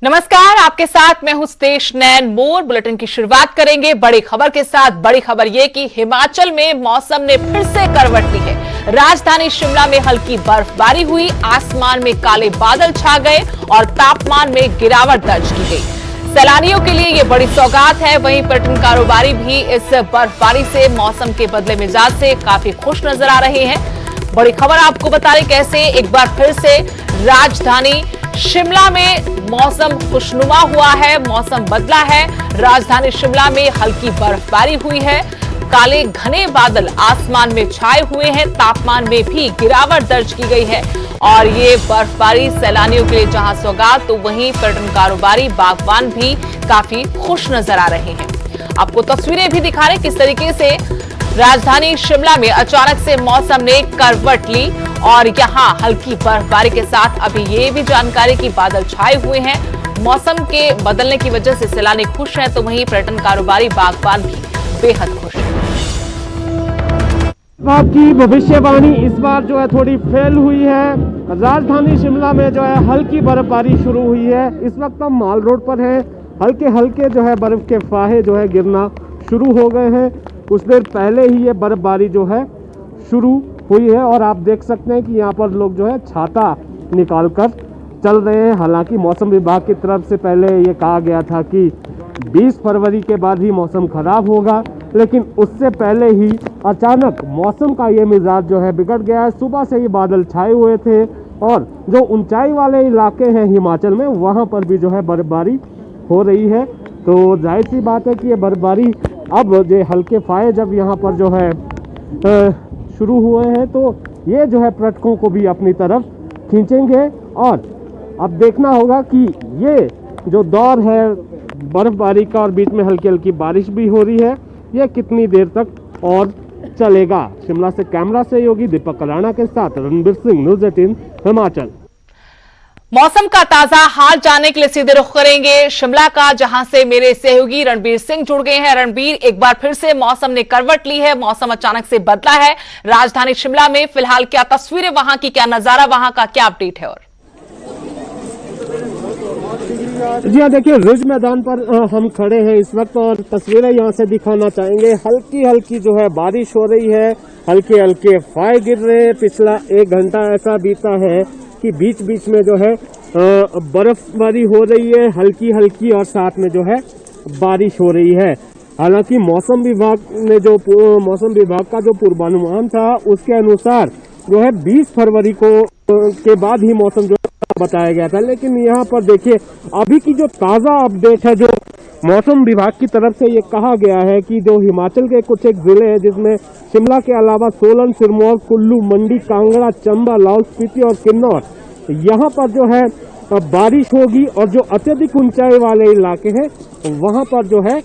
नमस्कार, आपके साथ मैं हूं स्तेश नैन मोर। बुलेटिन की शुरुआत करेंगे बड़ी खबर के साथ। बड़ी खबर यह कि हिमाचल में मौसम ने फिर से करवट ली है। राजधानी शिमला में हल्की बर्फबारी हुई, आसमान में काले बादल छा गए और तापमान में गिरावट दर्ज की गई। सैलानियों के लिए यह बड़ी सौगात है। वहीं पर्यटन कारोबारी भी इस बर्फबारी से, मौसम के बदले मिजाज से काफी खुश नजर आ रहे हैं। बड़ी खबर आपको बता रहे कैसे एक बार फिर से राजधानी शिमला में मौसम खुशनुमा हुआ है, मौसम बदला है। राजधानी शिमला में हल्की बर्फबारी हुई है, काले घने बादल आसमान में छाए हुए हैं, तापमान में भी गिरावट दर्ज की गई है। और ये बर्फबारी सैलानियों के लिए जहां सौगात, तो वहीं पर्यटन कारोबारी, बागवान भी काफी खुश नजर आ रहे हैं। आपको तस्वीरें भी दिखा रहे किस तरीके से राजधानी शिमला में अचानक से मौसम ने करवट ली और यहां हल्की बर्फबारी के साथ अभी ये भी जानकारी कि बादल छाए हुए हैं। मौसम के बदलने की वजह से सैलानी खुश हैं, तो वहीं पर्यटन कारोबारी, बागबान भी बेहद खुश हैं। आपकी भविष्यवाणी इस बार जो है थोड़ी फेल हुई है। राजधानी शिमला में जो है हल्की बर्फबारी शुरू हुई है। इस वक्त हम माल रोड पर हैं। हल्के हल्के जो है बर्फ के फाहे जो है गिरना शुरू हो गए हैं। कुछ देर पहले ही ये बर्फबारी जो है शुरू हुई है और आप देख सकते हैं कि यहाँ पर लोग जो है छाता निकाल कर चल रहे हैं। हालांकि मौसम विभाग की तरफ से पहले ये कहा गया था कि 20 फरवरी के बाद ही मौसम खराब होगा, लेकिन उससे पहले ही अचानक मौसम का ये मिजाज जो है बिगड़ गया है। सुबह से ही बादल छाए हुए थे और जो ऊंचाई वाले इलाके हैं हिमाचल में, वहाँ पर भी जो है बर्फबारी हो रही है। तो जाहिर सी बात है कि ये बर्फबारी अब जो हल्के फाये जब यहाँ पर जो है शुरू हुए हैं, तो ये जो है पर्यटकों को भी अपनी तरफ खींचेंगे। और अब देखना होगा कि ये जो दौर है बर्फबारी का और बीच में हल्की हल्की बारिश भी हो रही है, ये कितनी देर तक और चलेगा। शिमला से कैमरा सहयोगी दीपक राणा के साथ रणबीर सिंह, न्यूज़ 18 हिमाचल। मौसम का ताजा हाल जानने के लिए सीधे रुख करेंगे शिमला का, जहां से मेरे सहयोगी रणबीर सिंह जुड़ गए हैं। रणबीर, एक बार फिर से मौसम ने करवट ली है, मौसम अचानक से बदला है राजधानी शिमला में। फिलहाल क्या तस्वीरें वहां की, क्या नजारा वहां का, क्या अपडेट है? और जी हाँ, देखिए रिज मैदान पर हम खड़े हैं इस वक्त और तस्वीरें यहाँ से दिखाना चाहेंगे। हल्की हल्की जो है बारिश हो रही है, हल्के हल्के फाये गिर रहे हैं। पिछला 1 घंटा ऐसा बीता है कि बीच बीच में जो है बर्फबारी हो रही है हल्की हल्की और साथ में जो है बारिश हो रही है। हालांकि मौसम विभाग का जो पूर्वानुमान था उसके अनुसार जो है 20 फरवरी को के बाद ही मौसम जो बताया गया था, लेकिन यहाँ पर देखिए अभी की जो ताज़ा अपडेट है, जो मौसम विभाग की तरफ से ये कहा गया है कि जो हिमाचल के कुछ एक जिले हैं जिसमें शिमला के अलावा सोलन, सिरमौर, कुल्लू, मंडी, कांगड़ा, चंबा, लाहौल स्पीति और किन्नौर, यहाँ पर जो है बारिश होगी और जो अत्यधिक ऊंचाई वाले इलाके हैं वहाँ पर जो है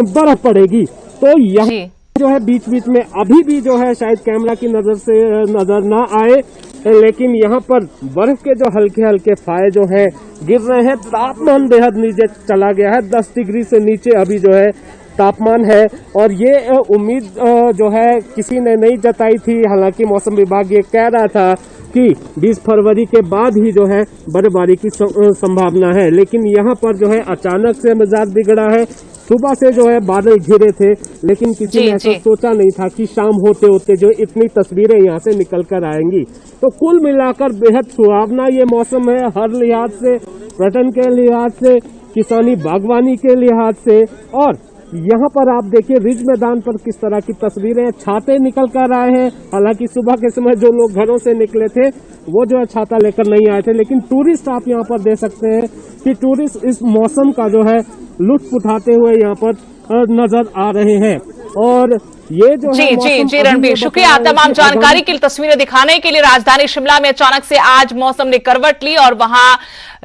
बर्फ पड़ेगी। तो यहाँ जो है बीच बीच में अभी भी जो है शायद कैमरा की नजर से नजर ना आए, लेकिन यहाँ पर बर्फ के जो हल्के हल्के फाये जो है गिर रहे हैं। तापमान बेहद नीचे चला गया है, 10 डिग्री से नीचे अभी जो है तापमान है। और ये उम्मीद जो है किसी ने नहीं जताई थी। हालांकि मौसम विभाग ये कह रहा था कि 20 फरवरी के बाद ही जो है बर्फबारी की संभावना है, लेकिन यहाँ पर जो है अचानक से मिजाज बिगड़ा है। सुबह से जो है बादल घिरे थे, लेकिन किसी ने ऐसा सोचा नहीं था कि शाम होते होते जो इतनी तस्वीरें यहाँ से निकल कर आएंगी। तो कुल मिलाकर बेहद सुहावना ये मौसम है, हर लिहाज से, पर्यटन के लिहाज से, किसानी बागवानी के लिहाज से। और यहाँ पर आप देखिए रिज मैदान पर किस तरह की तस्वीरें, छाते निकल कर आए हैं। हालांकि सुबह के समय जो लोग घरों से निकले थे वो जो है छाता लेकर नहीं आए थे, लेकिन टूरिस्ट आप यहाँ पर देख सकते हैं कि टूरिस्ट इस मौसम का जो है लुत्फ उठाते हुए यहाँ पर नजर आ रहे हैं। और ये जो जी रणबीर, शुक्रिया तमाम जानकारी के लिए, तस्वीरें दिखाने के लिए। राजधानी शिमला में अचानक से आज मौसम ने करवट ली और वहां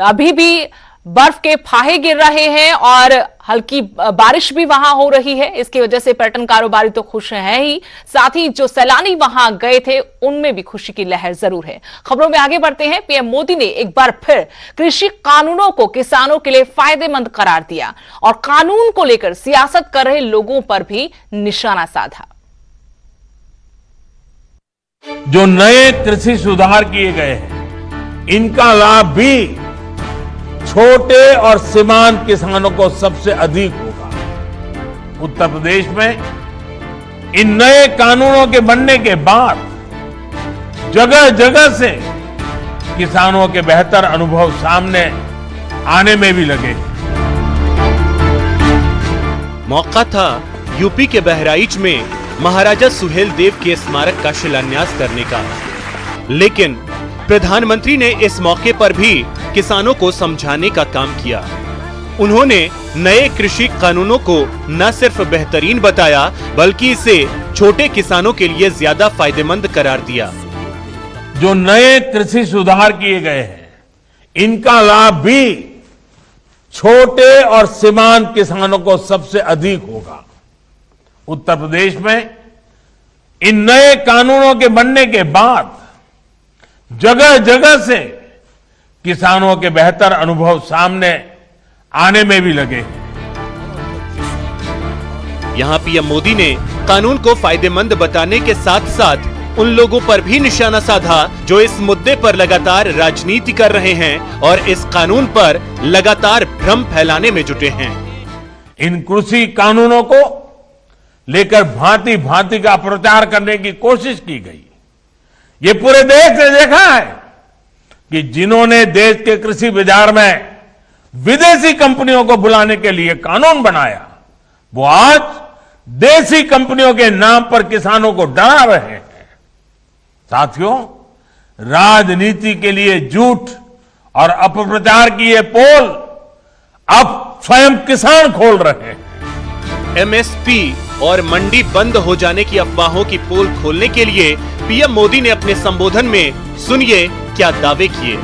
अभी भी बर्फ के फाहे गिर रहे हैं और हल्की बारिश भी वहां हो रही है। इसकी वजह से पर्यटन कारोबारी तो खुश हैं ही, साथ ही जो सैलानी वहां गए थे उनमें भी खुशी की लहर जरूर है। खबरों में आगे बढ़ते हैं। पीएम मोदी ने एक बार फिर कृषि कानूनों को किसानों के लिए फायदेमंद करार दिया और कानून को लेकर सियासत कर रहे लोगों पर भी निशाना साधा। जो नए कृषि सुधार किए गए हैं, इनका लाभ भी छोटे और सीमांत किसानों को सबसे अधिक होगा। उत्तर प्रदेश में इन नए कानूनों के बनने के बाद जगह जगह से किसानों के बेहतर अनुभव सामने आने में भी लगे। मौका था यूपी के बहराइच में महाराजा सुहेलदेव के स्मारक का शिलान्यास करने का, लेकिन प्रधानमंत्री ने इस मौके पर भी किसानों को समझाने का काम किया। उन्होंने नए कृषि कानूनों को न सिर्फ बेहतरीन बताया, बल्कि इसे छोटे किसानों के लिए ज्यादा फायदेमंद करार दिया। जो नए कृषि सुधार किए गए हैं, इनका लाभ भी छोटे और सीमांत किसानों को सबसे अधिक होगा। उत्तर प्रदेश में इन नए कानूनों के बनने के बाद जगह जगह से किसानों के बेहतर अनुभव सामने आने में भी लगे। यहाँ पीएम मोदी ने कानून को फायदेमंद बताने के साथ साथ उन लोगों पर भी निशाना साधा जो इस मुद्दे पर लगातार राजनीति कर रहे हैं और इस कानून पर लगातार भ्रम फैलाने में जुटे हैं। इन कृषि कानूनों को लेकर भांति भांति का प्रचार करने की कोशिश की गई। ये पूरे देश ने देखा है कि जिन्होंने देश के कृषि बाजार में विदेशी कंपनियों को बुलाने के लिए कानून बनाया, वो आज देशी कंपनियों के नाम पर किसानों को डरा रहे हैं। साथियों, राजनीति के लिए झूठ और अपप्रचार की ये पोल अब स्वयं किसान खोल रहे हैं। एमएसपी और मंडी बंद हो जाने की अफवाहों की पोल खोलने के लिए पीएम मोदी ने अपने संबोधन में सुनिए क्या दावे किए।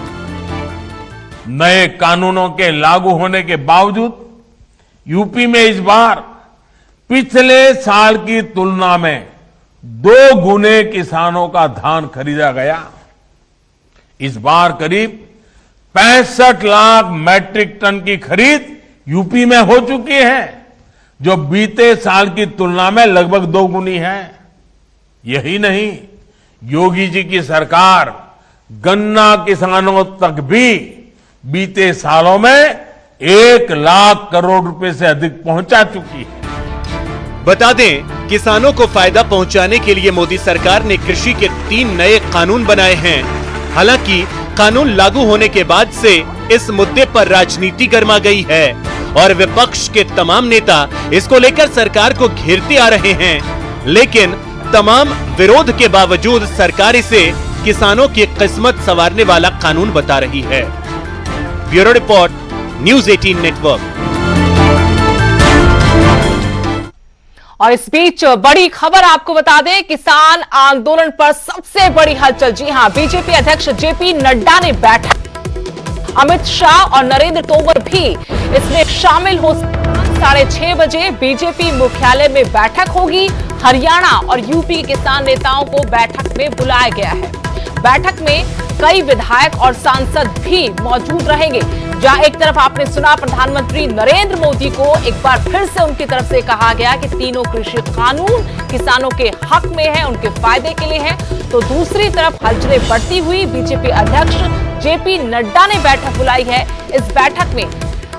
नए कानूनों के लागू होने के बावजूद यूपी में इस बार पिछले साल की तुलना में 2 गुने किसानों का धान खरीदा गया। इस बार करीब 65 लाख मैट्रिक टन की खरीद यूपी में हो चुकी है, जो बीते साल की तुलना में लगभग 2 गुनी है। यही नहीं, योगी जी की सरकार गन्ना किसानों तक भी बीते सालों में 1 लाख करोड़ रुपए से अधिक पहुंचा चुकी है। बता दें, किसानों को फायदा पहुंचाने के लिए मोदी सरकार ने कृषि के 3 नए कानून बनाए हैं। हालांकि कानून लागू होने के बाद से इस मुद्दे पर राजनीति गर्मा गई है और विपक्ष के तमाम नेता इसको लेकर सरकार को घेरते आ रहे हैं। लेकिन तमाम विरोध के बावजूद सरकार इसे किसानों की किस्मत संवारने वाला कानून बता रही है। Bureau report, news 18 network. और इस बीच बड़ी खबर आपको बता दें, किसान आंदोलन पर सबसे बड़ी हलचल। जी हां, बीजेपी अध्यक्ष जेपी नड्डा ने बैठक, अमित शाह और नरेंद्र तोमर भी इसमें शामिल हो। 6:30 बजे बीजेपी मुख्यालय में बैठक होगी। हरियाणा और यूपी के किसान नेताओं को बैठक में बुलाया गया है। बैठक में कई विधायक और सांसद भी मौजूद रहेंगे। जहां एक तरफ आपने सुना प्रधानमंत्री नरेंद्र मोदी को एक बार फिर से उनकी तरफ से कहा गया कि तीनों कृषि कानून किसानों के हक में है, उनके फायदे के लिए है, तो दूसरी तरफ हलचलें बढ़ती हुई बीजेपी अध्यक्ष जेपी नड्डा ने बैठक बुलाई है। इस बैठक में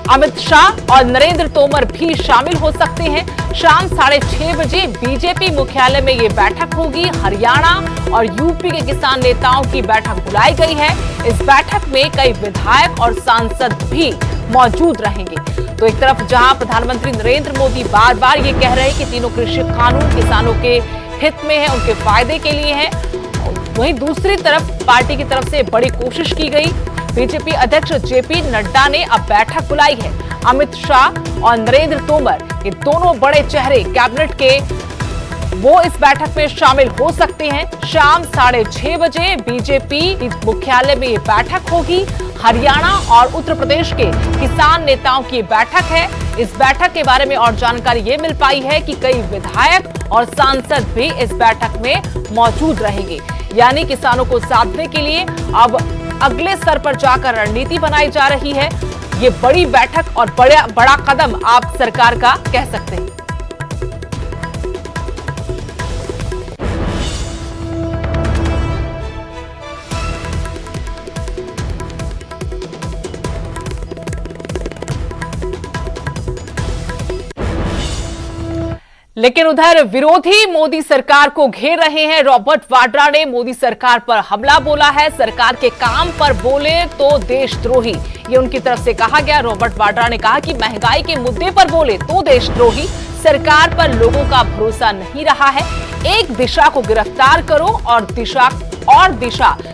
अमित शाह और नरेंद्र तोमर भी शामिल हो सकते हैं। शाम 6:30 बजे बीजेपी मुख्यालय में ये बैठक होगी। हरियाणा और यूपी के किसान नेताओं की बैठक बुलाई गई है। इस बैठक में कई विधायक और सांसद भी मौजूद रहेंगे। तो एक तरफ जहां प्रधानमंत्री नरेंद्र मोदी बार बार ये कह रहे हैं कि तीनों कृषि कानून किसानों के हित में है, उनके फायदे के लिए है, वहीं दूसरी तरफ पार्टी की तरफ से बड़ी कोशिश की गई। बीजेपी अध्यक्ष जेपी नड्डा ने अब बैठक बुलाई है। अमित शाह और नरेंद्र तोमर, ये दोनों बड़े चेहरे कैबिनेट के, वो इस बैठक में शामिल हो सकते हैं। शाम 6:30 बजे बीजेपी मुख्यालय में ये बैठक होगी। हरियाणा और उत्तर प्रदेश के किसान नेताओं की बैठक है। इस बैठक के बारे में और जानकारी ये मिल पाई है कि कई विधायक और सांसद भी इस बैठक में मौजूद रहेंगे। यानी किसानों को साधने के लिए अब अगले स्तर पर जाकर रणनीति बनाई जा रही है। ये बड़ी बैठक और बड़ा कदम आप सरकार का कह सकते हैं। लेकिन उधर विरोधी मोदी सरकार को घेर रहे हैं। रॉबर्ट वाड्रा ने मोदी सरकार पर हमला बोला है। सरकार के काम पर बोले तो देशद्रोही, ये उनकी तरफ से कहा गया। रॉबर्ट वाड्रा ने कहा कि महंगाई के मुद्दे पर बोले तो देशद्रोही, सरकार पर लोगों का भरोसा नहीं रहा है। एक दिशा को गिरफ्तार करो और दिशा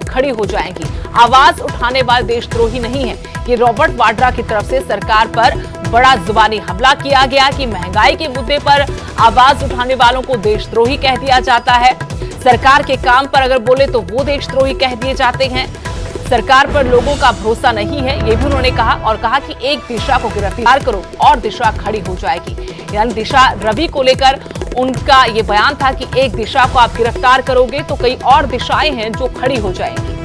खड़ी हो जाएगी। आवाज उठाने वाले देशद्रोही नहीं है। ये रॉबर्ट वाड्रा की तरफ से सरकार पर बड़ा जुबानी हमला किया गया कि महंगाई के मुद्दे पर आवाज उठाने वालों को देशद्रोही कह दिया जाता है। सरकार के काम पर अगर बोले तो वो देशद्रोही कह दिए जाते हैं। सरकार पर लोगों का भरोसा नहीं है, ये भी उन्होंने कहा और कहा कि एक दिशा को गिरफ्तार करो और दिशा खड़ी हो जाएगी। यानी दिशा रवि को लेकर उनका ये बयान था कि एक दिशा को आप गिरफ्तार करोगे तो कई और दिशाएं हैं जो खड़ी हो जाएंगी।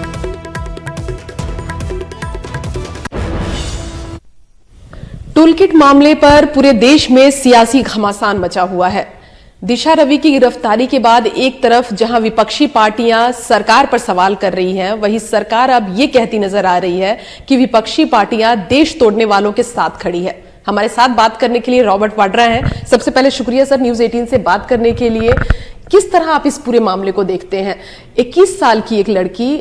टूलकिट मामले पर पूरे देश में सियासी घमासान मचा हुआ है। दिशा रवि की गिरफ्तारी के बाद एक तरफ जहां विपक्षी पार्टियां सरकार पर सवाल कर रही हैं, वहीं सरकार अब ये कहती नजर आ रही है कि विपक्षी पार्टियां देश तोड़ने वालों के साथ खड़ी है। हमारे साथ बात करने के लिए रॉबर्ट वाड्रा हैं। सबसे पहले शुक्रिया सर न्यूज 18 से बात करने के लिए। किस तरह आप इस पूरे मामले को देखते हैं? 21 साल की एक लड़की,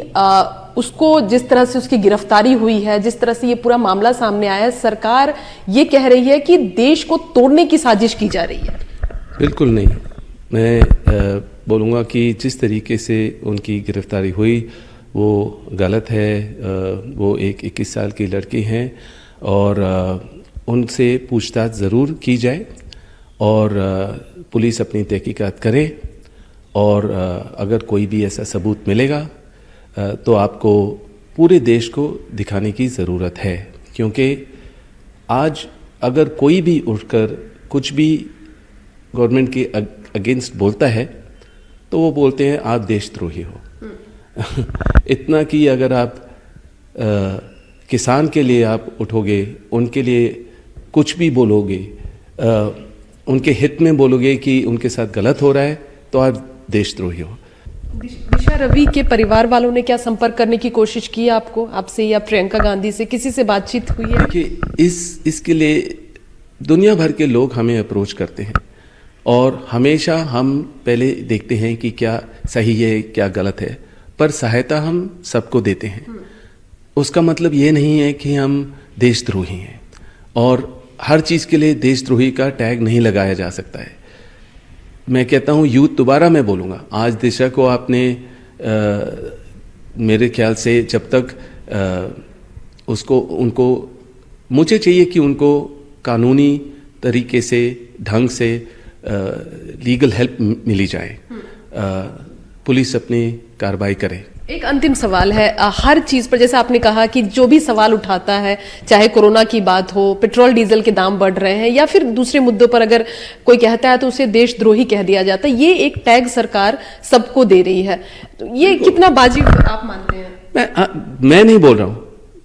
उसको जिस तरह से उसकी गिरफ्तारी हुई है, जिस तरह से ये पूरा मामला सामने आया है, सरकार ये कह रही है कि देश को तोड़ने की साजिश की जा रही है। बिल्कुल नहीं। मैं बोलूँगा कि जिस तरीके से उनकी गिरफ्तारी हुई वो गलत है। वो एक 21 साल की लड़की हैं और उनसे पूछताछ ज़रूर की जाए और पुलिस अपनी तहकीकात करे और अगर कोई भी ऐसा सबूत मिलेगा तो आपको पूरे देश को दिखाने की ज़रूरत है। क्योंकि आज अगर कोई भी उठकर कुछ भी गवर्नमेंट के अगेंस्ट बोलता है तो वो बोलते हैं आप देशद्रोही हो। इतना कि अगर आप किसान के लिए आप उठोगे, उनके लिए कुछ भी बोलोगे, उनके हित में बोलोगे कि उनके साथ गलत हो रहा है तो आप देशद्रोही हो। दिशा रवि के परिवार वालों ने क्या संपर्क करने की कोशिश की आपको, आपसे या प्रियंका गांधी से किसी से बातचीत हुई है? देखिए, इसके लिए दुनिया भर के लोग हमें अप्रोच करते हैं और हमेशा हम पहले देखते हैं कि क्या सही है क्या गलत है, पर सहायता हम सबको देते हैं। उसका मतलब ये नहीं है कि हम देशद्रोही हैं और हर चीज़ के लिए देशद्रोही का टैग नहीं लगाया जा सकता है। मैं कहता हूँ यूथ दोबारा मैं बोलूँगा, आज दिशा को आपने मेरे ख्याल से जब तक उनको मुझे चाहिए कि उनको कानूनी तरीके से ढंग से लीगल हेल्प मिली जाए, पुलिस अपनी कार्रवाई करे। एक अंतिम सवाल है, हर चीज पर जैसे आपने कहा कि जो भी सवाल उठाता है, चाहे कोरोना की बात हो, पेट्रोल डीजल के दाम बढ़ रहे हैं या फिर दूसरे मुद्दों पर अगर कोई कहता है तो उसे देशद्रोही कह दिया जाता है। ये एक टैग सरकार सबको दे रही है, तो ये कितना बाजी आप मानते हैं? मैं नहीं बोल रहा हूं।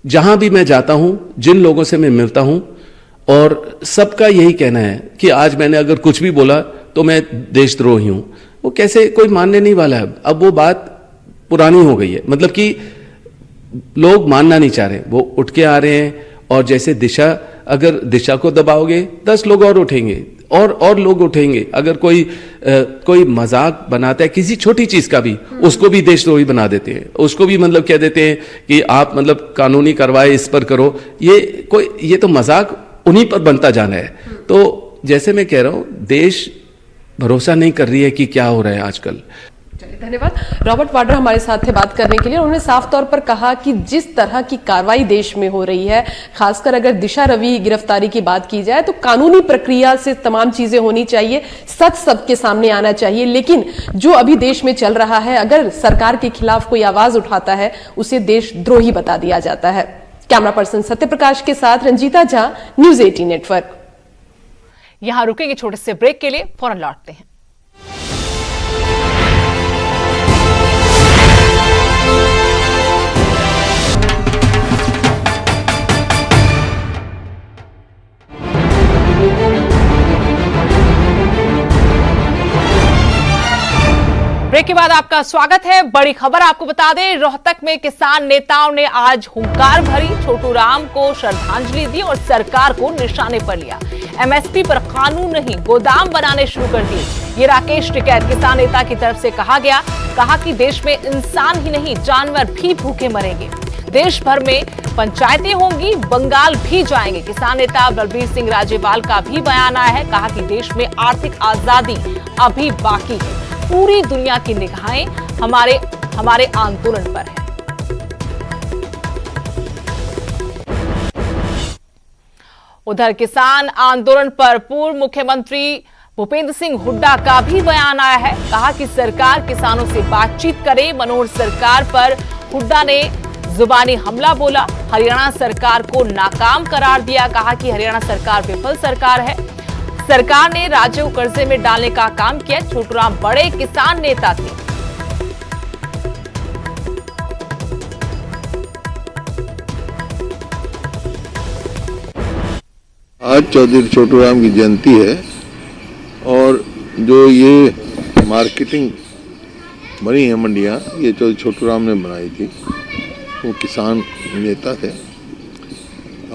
जहां भी मैं जाता हूं, जिन लोगों से मैं मिलता हूं, और सबका यही कहना है कि आज मैंने अगर कुछ भी बोला तो मैं देशद्रोही हूं। वो कैसे कोई मानने नहीं वाला है। अब वो बात पुरानी हो गई है, मतलब कि लोग मानना नहीं चाह रहे, वो उठ के आ रहे हैं। और जैसे अगर दिशा को दबाओगे 10 लोग और उठेंगे और लोग उठेंगे। अगर कोई मजाक बनाता है किसी छोटी चीज का भी, उसको भी देशद्रोही बना देते हैं, उसको भी मतलब कह देते हैं कि आप मतलब कानूनी कार्रवाई इस पर करो। ये तो मजाक उन्हीं पर बनता जाना है। तो जैसे मैं कह रहा हूं, देश भरोसा नहीं कर रही है कि क्या हो रहा है आजकल। चलिए, धन्यवाद। रॉबर्ट वाड्रा हमारे साथ थे बात करने के लिए। उन्होंने साफ तौर पर कहा कि जिस तरह की कार्रवाई देश में हो रही है, खासकर अगर दिशा रवि गिरफ्तारी की बात की जाए, तो कानूनी प्रक्रिया से तमाम चीजें होनी चाहिए, सच सबके सामने आना चाहिए। लेकिन जो अभी देश में चल रहा है, अगर सरकार के खिलाफ कोई आवाज उठाता है, उसे देशद्रोही बता दिया जाता है। कैमरा पर्सन सत्यप्रकाश के साथ रंजीता झा, न्यूज 18 नेटवर्क। यहां रुकेंगे छोटे से ब्रेक के लिए, फौरन लौटते हैं। ब्रेक के बाद आपका स्वागत है। बड़ी खबर आपको बता दें, रोहतक में किसान नेताओं ने आज हुंकार भरी, छोटू राम को श्रद्धांजलि दी और सरकार को निशाने पर लिया। एमएसपी पर कानून नहीं, गोदाम बनाने शुरू कर दिए। ये राकेश टिकैत किसान नेता की तरफ से कहा कि देश में इंसान ही नहीं जानवर भी भूखे मरेंगे। देश भर में पंचायतें होंगी, बंगाल भी जाएंगे। किसान नेता बलबीर सिंह राजेवाल का भी बयान आया है, कहा कि देश में आर्थिक आजादी अभी बाकी है। पूरी दुनिया की निगाहें हमारे आंदोलन पर है। उधर किसान आंदोलन पर पूर्व मुख्यमंत्री भूपेंद्र सिंह हुड्डा का भी बयान आया है, कहा कि सरकार किसानों से बातचीत करे। मनोहर सरकार पर हुड्डा ने जुबानी हमला बोला, हरियाणा सरकार को नाकाम करार दिया। कहा कि हरियाणा सरकार विफल सरकार है, सरकार ने राज्य को कर्जे में डालने का काम किया। छोटूराम बड़े किसान नेता थे। आज चौधरी छोटूराम की जयंती है और जो ये मार्केटिंग बनी है मंडियाँ, ये चौधरी छोटूराम ने बनाई थी। वो किसान नेता थे।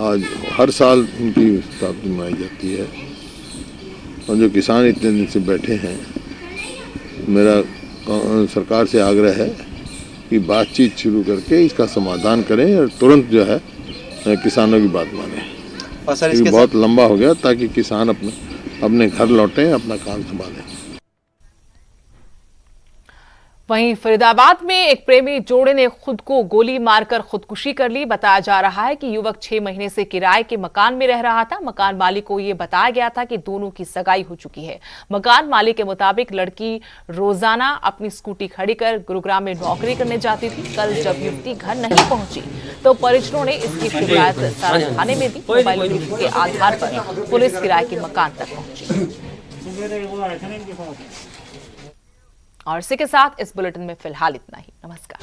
आज हर साल उनकी शताब्दी मनाई जाती है और जो किसान इतने दिन से बैठे हैं, मेरा सरकार से आग्रह है कि बातचीत शुरू करके इसका समाधान करें और तुरंत जो है किसानों की बात माने। ये बहुत लंबा हो गया, ताकि किसान अपने घर लौटें, अपना काम संभालें। वहीं फरीदाबाद में एक प्रेमी जोड़े ने खुद को गोली मारकर खुदकुशी कर ली। बताया जा रहा है कि युवक 6 महीने से किराए के मकान में रह रहा था। मकान मालिक को यह बताया गया था कि दोनों की सगाई हो चुकी है। मकान मालिक के मुताबिक लड़की रोजाना अपनी स्कूटी खड़ी कर गुरुग्राम में नौकरी करने जाती थी। कल जब युवती घर नहीं पहुंची तो परिजनों ने इसकी शिकायत सारण थाने में दी। मोबाइल वीडियो के आधार पर पुलिस किराए के मकान तक पहुंची। और इसी के साथ इस बुलेटिन में फिलहाल इतना ही। नमस्कार।